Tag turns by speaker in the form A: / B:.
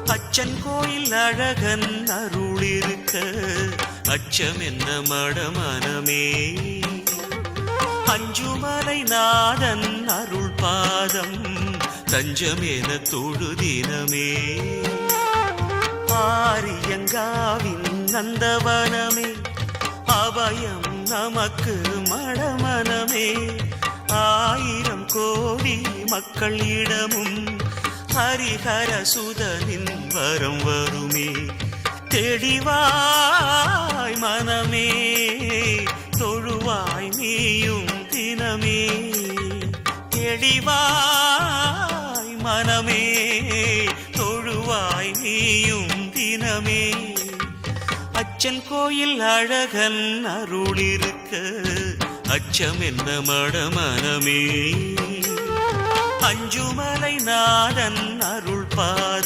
A: அச்சன் கோயில் அழகன் அருளிருக்க அச்சம் என்ன மடமனமே. அஞ்சுமலை நாதன் அருள் பாதம் தஞ்சம் என தொழுதினமே. ஆரியங்காவின் நந்தவனமே அபயம் நமக்கு மடமனமே. ஆயிரம் கோடி மக்களிடமும் ஹரிஹர சுதனின் வரம் வருமே. தெளிவாய் மனமே தொழுவாய் நீயும் தினமே. தெளிவாய் மனமே தொழுவாய் நீயும் தினமே. அச்சன் கோயில் அழகன் அருளிருக்க அச்சம் என்ன மடமனமே. அஞ்சுமலை நாதன் அருள் பாதம்